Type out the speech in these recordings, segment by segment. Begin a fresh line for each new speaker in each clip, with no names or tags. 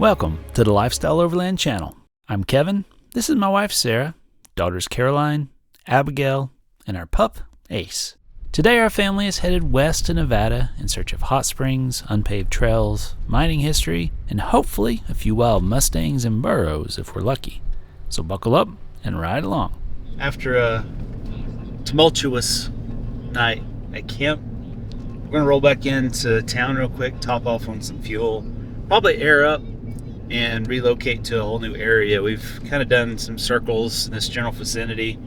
Welcome to the Lifestyle Overland channel. I'm Kevin, this is my wife Sarah, daughters Caroline, Abigail, and our pup Ace. Today our family is headed west to Nevada in search of hot springs, unpaved trails, mining history, and hopefully a few wild mustangs and burros if we're lucky. So buckle up and ride along.
After a tumultuous night at camp, we're going to roll back into town real quick, top off on some fuel, probably air up, and relocate to a whole new area. We've kind of done some circles in this general vicinity,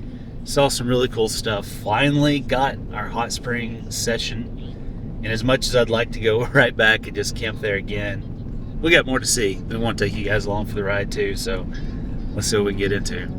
saw some really cool stuff, finally got our hot spring session, and as much as I'd like to go right back and just camp there again, we got more to see. We want to take you guys along for the ride too, so let's see what we can get into.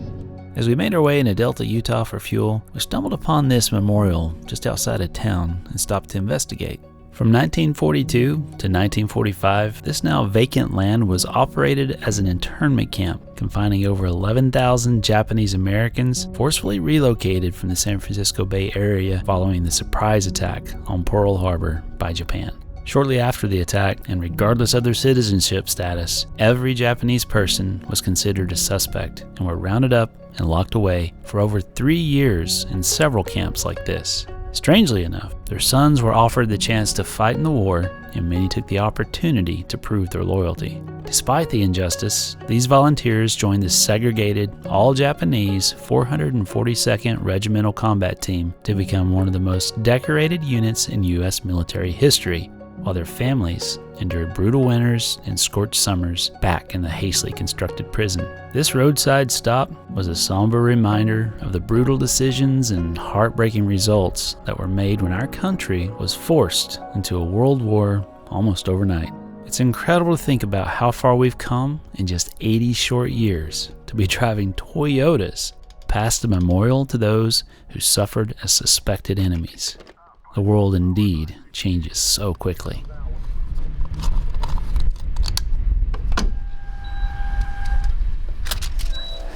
As we made our way into Delta, Utah for fuel, we stumbled upon this memorial just outside of town and stopped to investigate. From 1942 to 1945, this now vacant land was operated as an internment camp, confining over 11,000 Japanese Americans forcefully relocated from the San Francisco Bay Area following the surprise attack on Pearl Harbor by Japan. Shortly after the attack, and regardless of their citizenship status, every Japanese person was considered a suspect and were rounded up and locked away for over 3 years in several camps like this. Strangely enough, their sons were offered the chance to fight in the war, and many took the opportunity to prove their loyalty. Despite the injustice, these volunteers joined the segregated, all-Japanese 442nd Regimental Combat Team to become one of the most decorated units in U.S. military history, while their families endured brutal winters and scorched summers back in the hastily constructed prison. This roadside stop was a somber reminder of the brutal decisions and heartbreaking results that were made when our country was forced into a world war almost overnight. It's incredible to think about how far we've come in just 80 short years to be driving Toyotas past the memorial to those who suffered as suspected enemies. The world indeed changes so quickly.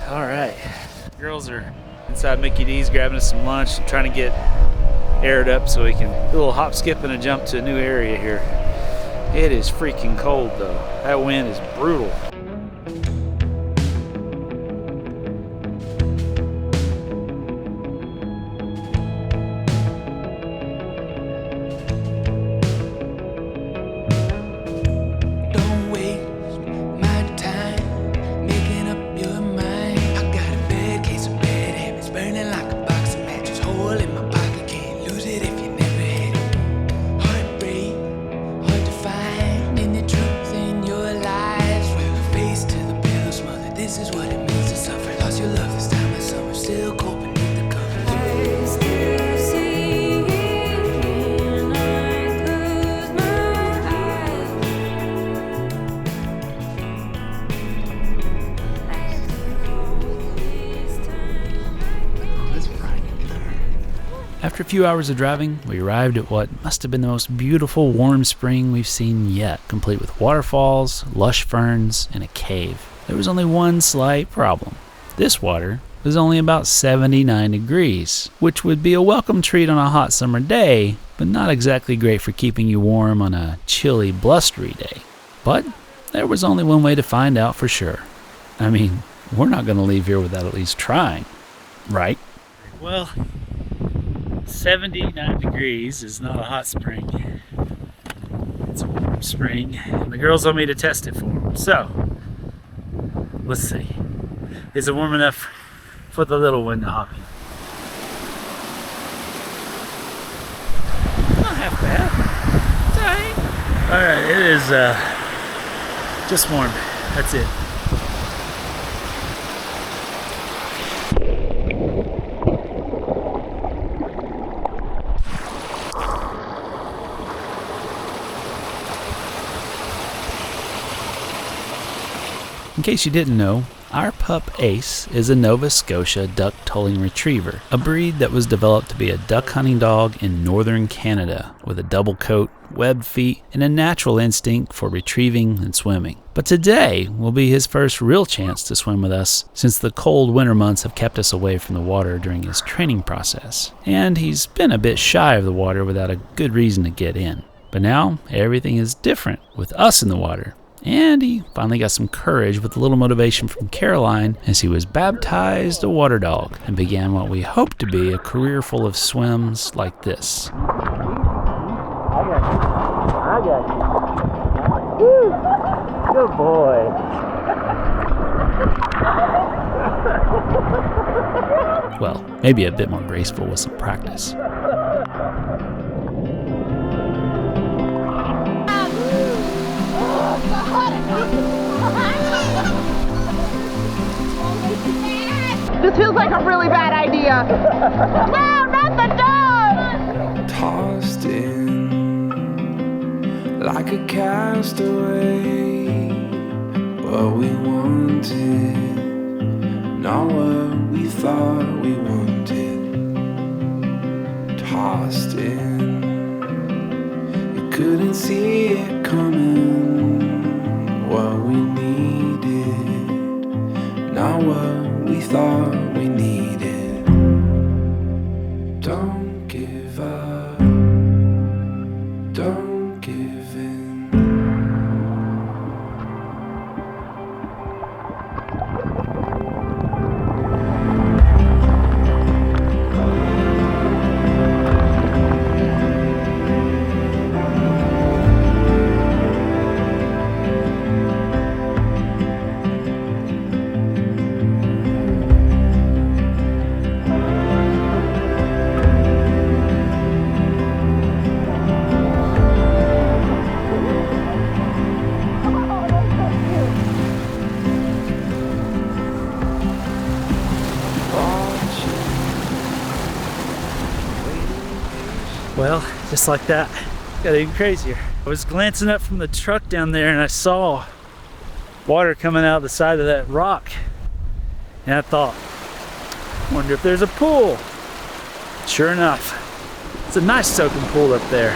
All right, girls are inside Mickey D's grabbing us some lunch and trying to get aired up so we can do a little hop, skip, and a jump to a new area here. It is freaking cold though. That wind is brutal. After a few hours of driving, we arrived at what must have been the most beautiful warm spring we've seen yet, complete with waterfalls, lush ferns, and a cave. There was only one slight problem. This water was only about 79 degrees, which would be a welcome treat on a hot summer day, but not exactly great for keeping you warm on a chilly, blustery day. But there was only one way to find out for sure. I mean, we're not going to leave here without at least trying, right? Well, 79 degrees is not a hot spring. It's a warm spring, and the girls want me to test it for them. So, let's see. Is it warm enough for the little one to hop in? Not half bad. It's alright. Alright, it is just warm. That's it. In case you didn't know, our pup Ace is a Nova Scotia duck tolling retriever, a breed that was developed to be a duck hunting dog in northern Canada with a double coat, webbed feet, and a natural instinct for retrieving and swimming. But today will be his first real chance to swim with us, since the cold winter months have kept us away from the water during his training process, and he's been a bit shy of the water without a good reason to get in. But now everything is different with us in the water, And he finally got some courage with a little motivation from Caroline as he was baptized a water dog and began what we hope to be a career full of swims like this.
I got you. Woo. Good boy.
Well, maybe a bit more graceful with some practice.
This feels like a really bad idea. No, not the dog!
Tossed in like a castaway, what we wanted, not what we thought we wanted. Tossed in, you couldn't see it coming, what we needed, not what we thought we needed. Don't give up, don't give in.
Well, just like that, got even crazier. I was glancing up from the truck down there and I saw water coming out of the side of that rock. And I thought, wonder if there's a pool. Sure enough, it's a nice soaking pool up there.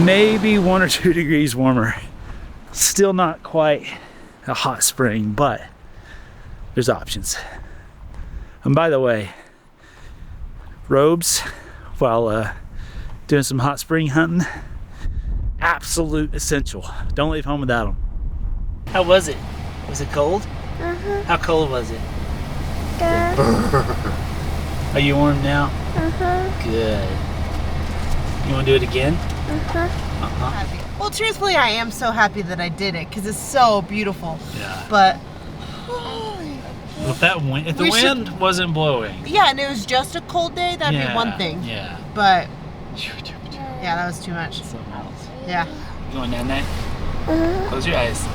Maybe 1 or 2 degrees warmer. Still not quite a hot spring, but there's options. And by the way, robes while doing some hot spring hunting, absolute essential. Don't leave home without them. How was it? Was it cold?
Uh-huh.
How cold was it?
Good.
Are you warm now?
Uh-huh.
Good. You want to do it again?
Uh-huh.
Uh-huh.
Well, truthfully, I am so happy that I did it because it's so beautiful.
Yeah.
But
Well, if the
We
wind wasn't blowing.
yeah, and it was just a cold day, that'd
Yeah,
be one thing.
Yeah.
But yeah, that was too much.
Something else.
Yeah.
You want night night?
Uh-huh.
Close your eyes.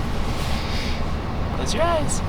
Close your eyes.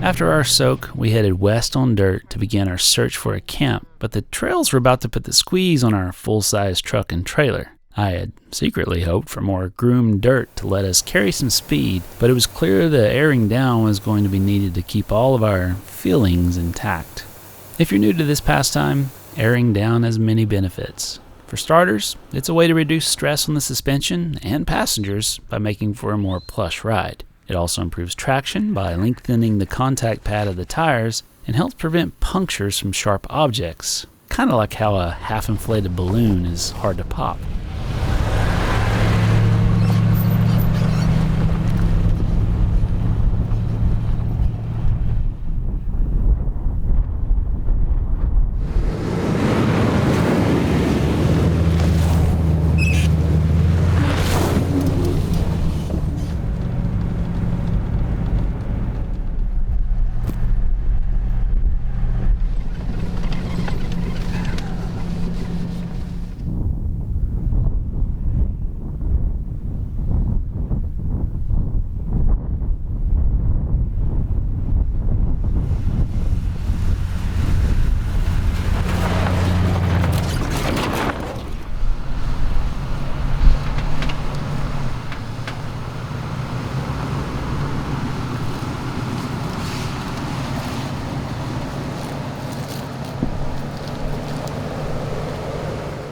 After our soak, we headed west on dirt to begin our search for a camp, but the trails were about to put the squeeze on our full-size truck and trailer. I had secretly hoped for more groomed dirt to let us carry some speed, but it was clear the airing down was going to be needed to keep all of our feelings intact. If you're new to this pastime, airing down has many benefits. For starters, it's a way to reduce stress on the suspension and passengers by making for a more plush ride. It also improves traction by lengthening the contact pad of the tires and helps prevent punctures from sharp objects, kind of like how a half-inflated balloon is hard to pop.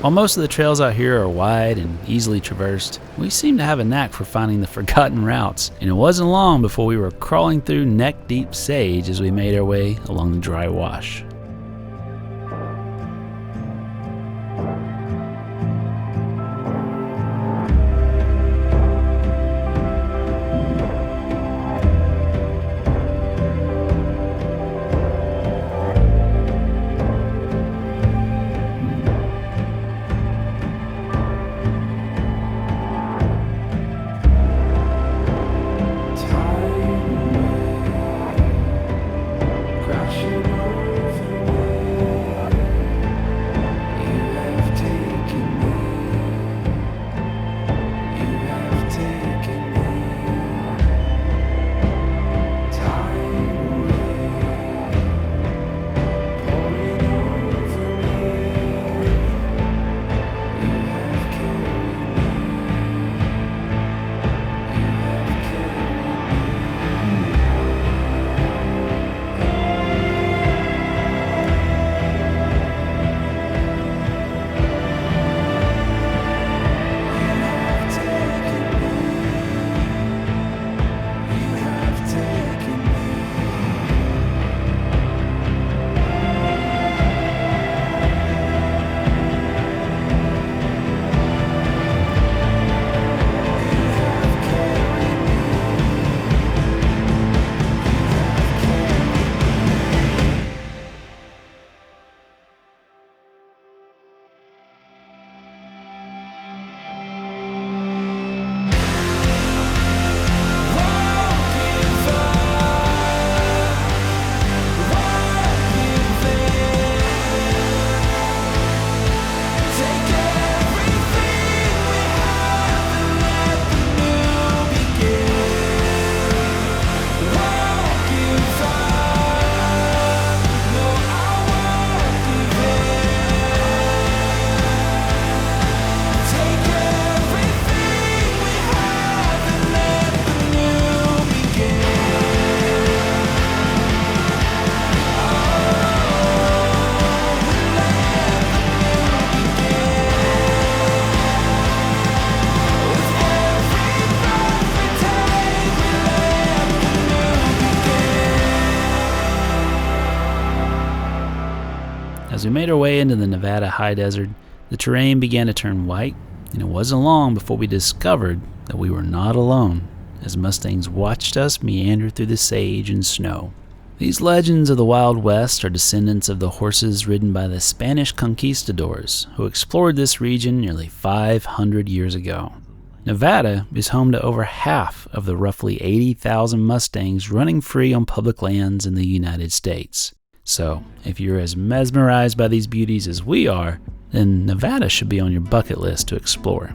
While most of the trails out here are wide and easily traversed, we seem to have a knack for finding the forgotten routes, and it wasn't long before we were crawling through neck-deep sage as we made our way along the dry wash. As we made our way into the Nevada high desert, the terrain began to turn white, and it wasn't long before we discovered that we were not alone, as mustangs watched us meander through the sage and snow. These legends of the Wild West are descendants of the horses ridden by the Spanish conquistadors who explored this region nearly 500 years ago. Nevada is home to over half of the roughly 80,000 mustangs running free on public lands in the United States. So, if you're as mesmerized by these beauties as we are, then Nevada should be on your bucket list to explore.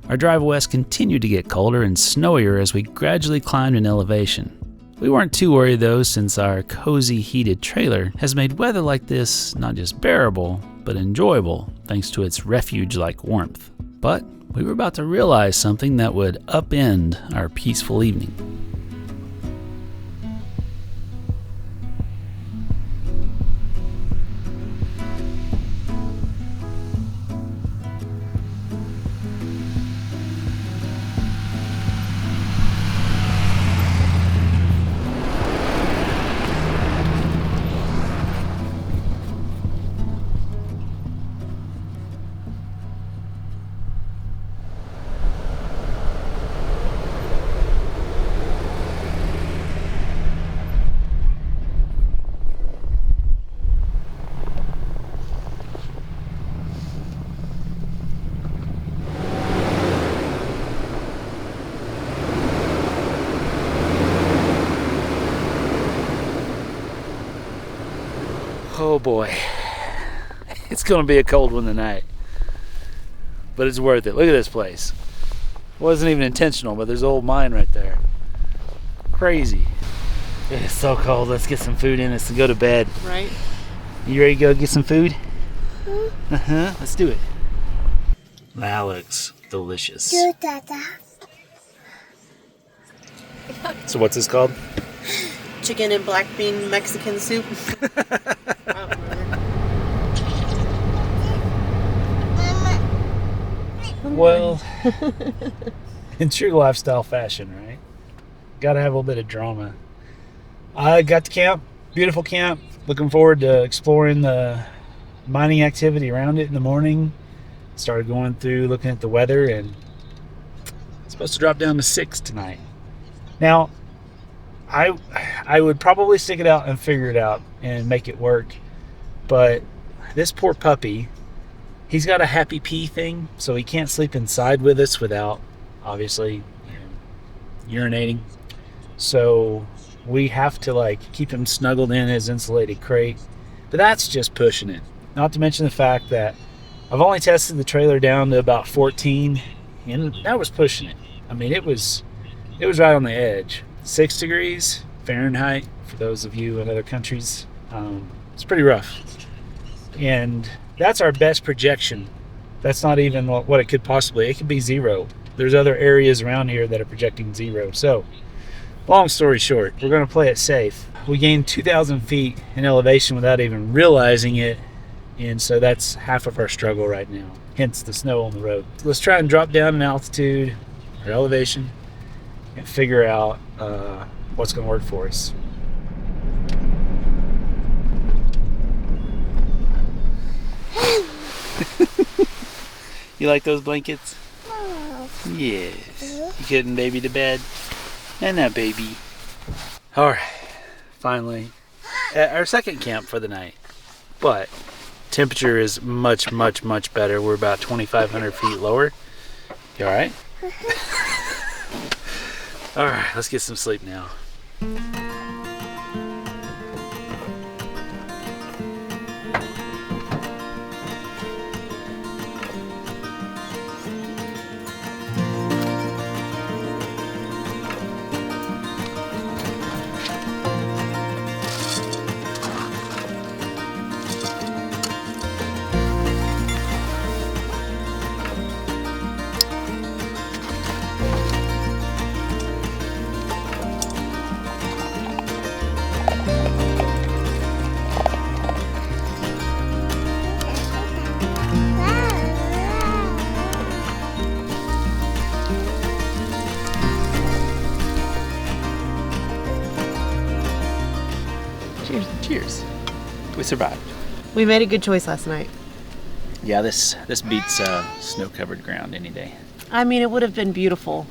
Our drive west continued to get colder and snowier as we gradually climbed in elevation. We weren't too worried though, since our cozy heated trailer has made weather like this not just bearable, but enjoyable thanks to its refuge-like warmth. But we were about to realize something that would upend our peaceful evening. Oh boy, it's gonna be a cold one tonight, but it's worth it. Look at this place. It wasn't even intentional, but there's an old mine right there. Crazy. It's so cold. Let's get some food in us and go to bed.
Right?
You ready to go get some food? Let's do it. That looks delicious. So what's this called?
Chicken and black bean Mexican soup.
Well, in true lifestyle fashion, right? Gotta have a little bit of drama. I got to camp. Beautiful camp. Looking forward to exploring the mining activity around it in the morning. Started going through, looking at the weather, and it's supposed to drop down to 6 tonight. Now, I would probably stick it out and figure it out and make it work. But this poor puppy, he's got a happy pee thing, so he can't sleep inside with us without, obviously, urinating. So we have to like keep him snuggled in his insulated crate. But that's just pushing it. Not to mention the fact that I've only tested the trailer down to about 14, and that was pushing it. I mean, it was right on the edge. 6 degrees Fahrenheit for those of you in other countries. It's pretty rough. And that's our best projection. That's not even what it could possibly. It could be 0. There's other areas around here that are projecting 0. So, long story short, we're going to play it safe. We gained 2,000 feet in elevation without even realizing it. And so that's half of our struggle right now. Hence the snow on the road. Let's try and drop down in altitude or elevation and figure out what's going to work for us. You like those blankets? Yes. You getting baby to bed? And that baby. Alright, finally at our second camp for the night. But temperature is much, much, much better. We're about 2,500 feet lower. You alright? Alright, let's get some sleep now. Cheers. We survived.
We made a good choice last night.
Yeah, this beats snow-covered ground any day.
I mean, it would have been beautiful.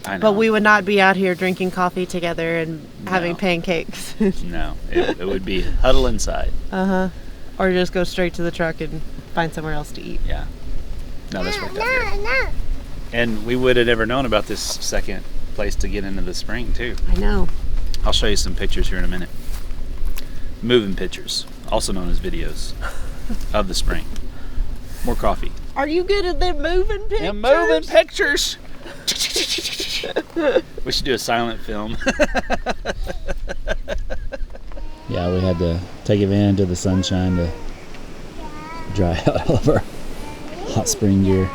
I know.
But we would not be out here drinking coffee together and having pancakes.
No, it would be huddle inside.
Or just go straight to the truck and find somewhere else to eat.
Yeah. No, this worked out good. And we would have never known about this second place to get into the spring, too.
I know.
I'll show you some pictures here in a minute. Moving pictures, also known as videos of the spring. More coffee.
Are you good at them moving pictures?
And moving pictures. We should do a silent film.
Yeah, we had to take advantage of the sunshine to dry out all of our hot spring gear.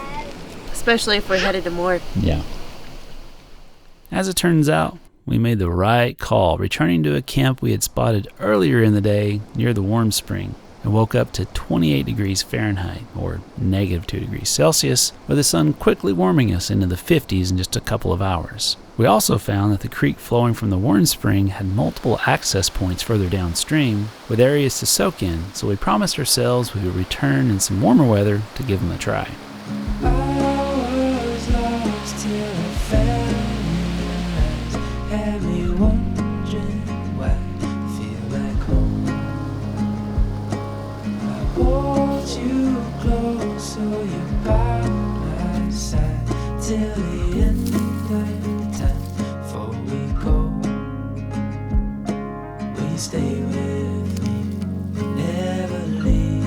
Especially if we're headed to more.
Yeah. As it turns out, we made the right call, returning to a camp we had spotted earlier in the day near the warm spring, and woke up to 28 degrees Fahrenheit, or negative 2 degrees Celsius, with the sun quickly warming us into the 50s in just a couple of hours. We also found that the creek flowing from the warm spring had multiple access points further downstream, with areas to soak in, so we promised ourselves we would return in some warmer weather to give them a try.
Till the end of time, before we go, will you stay with me, never leave?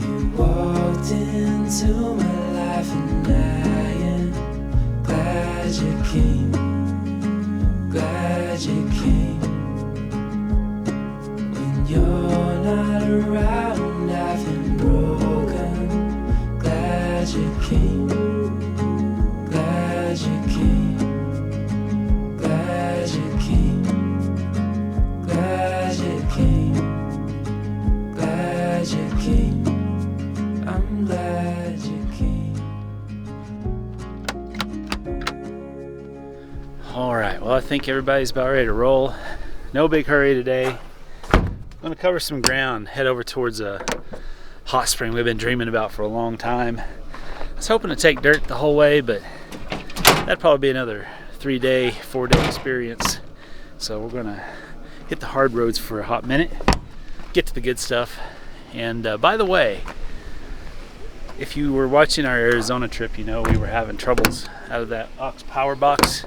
You walked into my life and I am glad you came, glad you came. When you're not around, I feel broken. Glad you came, glad you came, glad you came, glad you came, glad you came. I'm glad you came.
think everybody's about ready to roll. No big hurry today. I'm gonna cover some ground, head over towards a hot spring we've been dreaming about for a long time. I was hoping to take dirt the whole way, but that'd probably be another 3-day, 4-day experience. So we're gonna hit the hard roads for a hot minute, get to the good stuff. And by the way, if you were watching our Arizona trip, you know we were having troubles out of that aux power box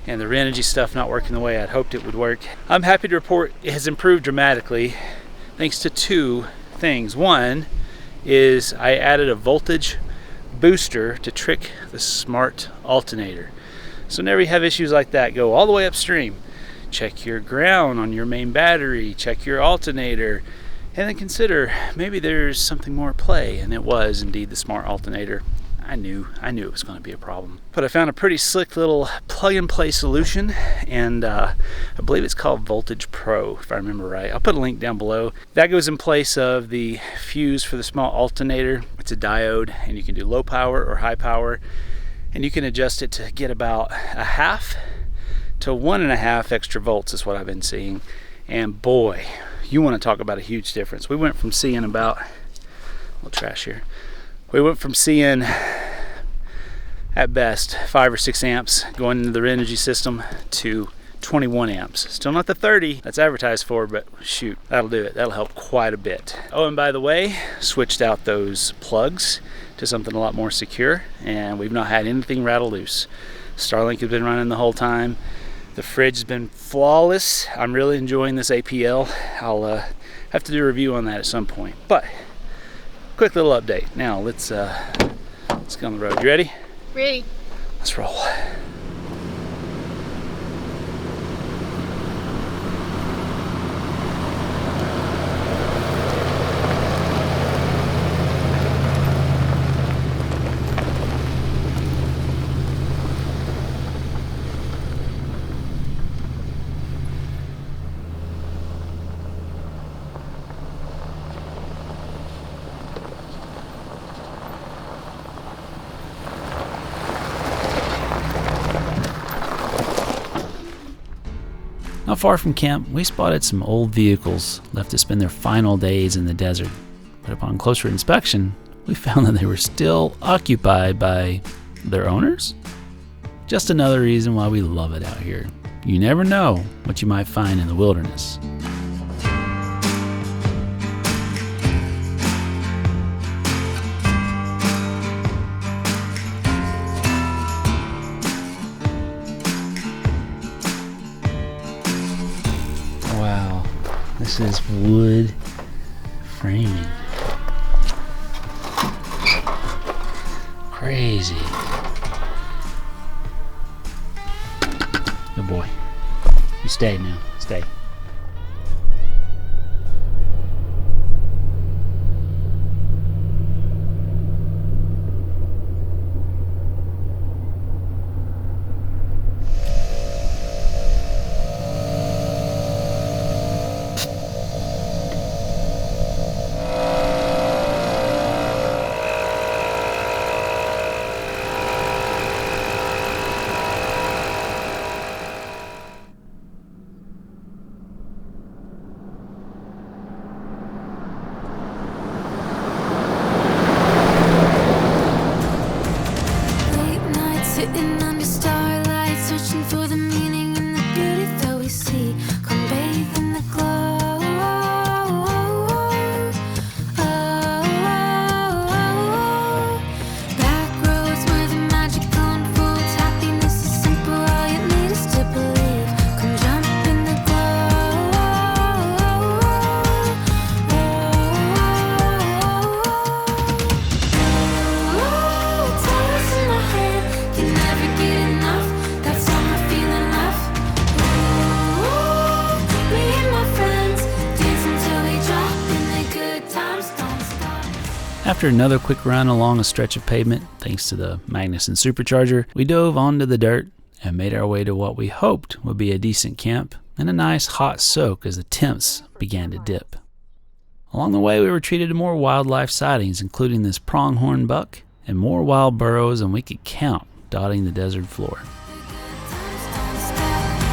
and the Renogy stuff not working the way I'd hoped it would work. I'm happy to report it has improved dramatically thanks to 2 things. One is I added a voltage booster to trick the smart alternator. So whenever you have issues like that, go all the way upstream. Check your ground on your main battery, check your alternator, and then consider maybe there's something more at play. And it was indeed the smart alternator. I knew it was going to be a problem. But I found a pretty slick little plug-and-play solution, and I believe it's called Voltage Pro, if I remember right. I'll put a link down below. That goes in place of the fuse for the small alternator. It's a diode, and you can do low power or high power, and you can adjust it to get about 1/2 to 1.5 extra volts is what I've been seeing. And boy, you want to talk about a huge difference. We went from seeing about, a little trash here. We went from seeing at best 5 or 6 amps going into the Renogy system to 21 amps. Still not the 30 that's advertised for, but shoot, that'll do it. That'll help quite a bit. Oh, and by the way, switched out those plugs to something a lot more secure, and we've not had anything rattle loose. Starlink has been running the whole time. The fridge has been flawless. I'm really enjoying this APL. I'll have to do a review on that at some point. But quick little update. Now let's get on the road. You ready?
Ready.
Let's roll. Not far from camp, we spotted some old vehicles left to spend their final days in the desert. But upon closer inspection, we found that they were still occupied by their owners. Just another reason why we love it out here. You never know what you might find in the wilderness. Wow, this is wood framing. Crazy. Good boy. You stay now. Stay.
Sitting under starlight, searching for the meaning in the beauty that we see. Come bathe in the glow. Back roads where the magic unfolds. Happiness is simple, all you need is to believe. Come jump in the Tails in my head, can never get enough. That summer feeling left. Me and my friends dance until we drop, and the good times don't stop.
After another quick run along a stretch of pavement, thanks to the Magnuson supercharger, we dove onto the dirt and made our way to what we hoped would be a decent camp and a nice hot soak as the temps began to dip. Along the way, we were treated to more wildlife sightings, including this pronghorn buck and more wild burros than we could count dotting the desert floor.
The good times don't stop.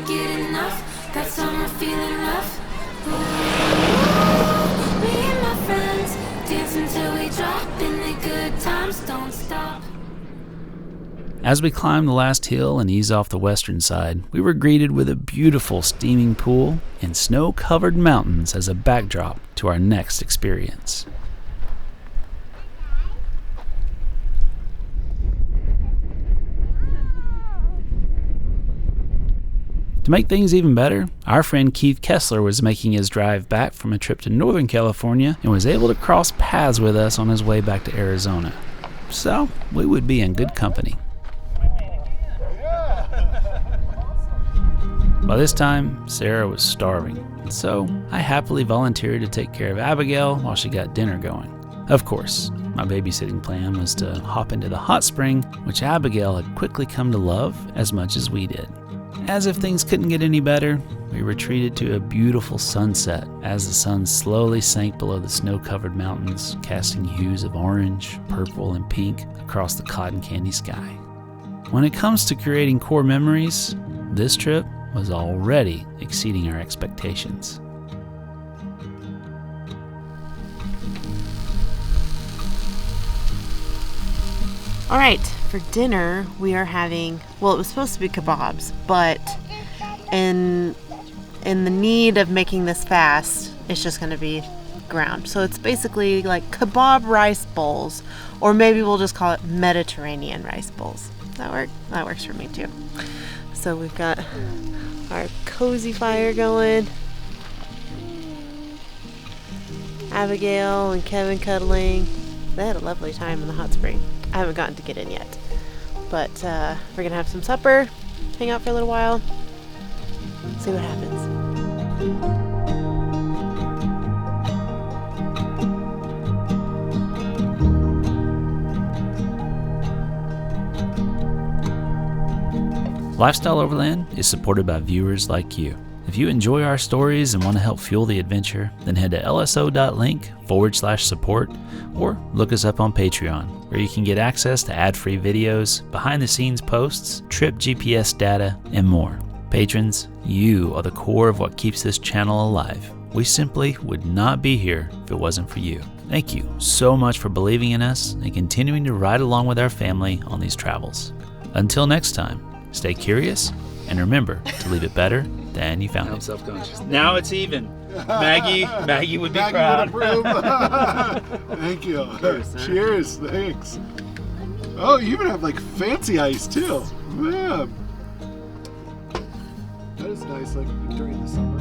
get enough. That summer feeling rough. Me and my friends dance until we drop, and the good times don't stop.
As we climbed the last hill and eased off the western side, we were greeted with a beautiful steaming pool and snow-covered mountains as a backdrop to our next experience. To make things even better, our friend Keith Kessler was making his drive back from a trip to Northern California and was able to cross paths with us on his way back to Arizona. So, we would be in good company. By this time, Sarah was starving, and so I happily volunteered to take care of Abigail while she got dinner going. Of course, my babysitting plan was to hop into the hot spring, which Abigail had quickly come to love as much as we did. As if things couldn't get any better, we retreated to a beautiful sunset as the sun slowly sank below the snow-covered mountains, casting hues of orange, purple, and pink across the cotton candy sky. When it comes to creating core memories, this trip was already exceeding our expectations.
All right, for dinner we are having, well, it was supposed to be kebabs, but in the need of making this fast, it's just going to be ground. So it's basically like kebab rice bowls, or maybe we'll just call it Mediterranean rice bowls. That works for me too. So we've got our cozy fire going. Abigail and Kevin cuddling. They had a lovely time in the hot spring. I haven't gotten to get in yet. But we're going to have some supper, hang out for a little while, see what happens.
Lifestyle Overland is supported by viewers like you. If you enjoy our stories and want to help fuel the adventure, then head to lso.link/support or look us up on Patreon, where you can get access to ad-free videos, behind-the-scenes posts, trip GPS data, and more. Patrons, you are the core of what keeps this channel alive. We simply would not be here if it wasn't for you. Thank you so much for believing in us and continuing to ride along with our family on these travels. Until next time, stay curious and remember to leave it better than you found
I'm
it.
self-conscious. Now it's even. Maggie would be proud.
Would approve. Thank you. Cheers. Thanks. Oh, you even have like fancy ice too. Man. That is nice, like during the summer.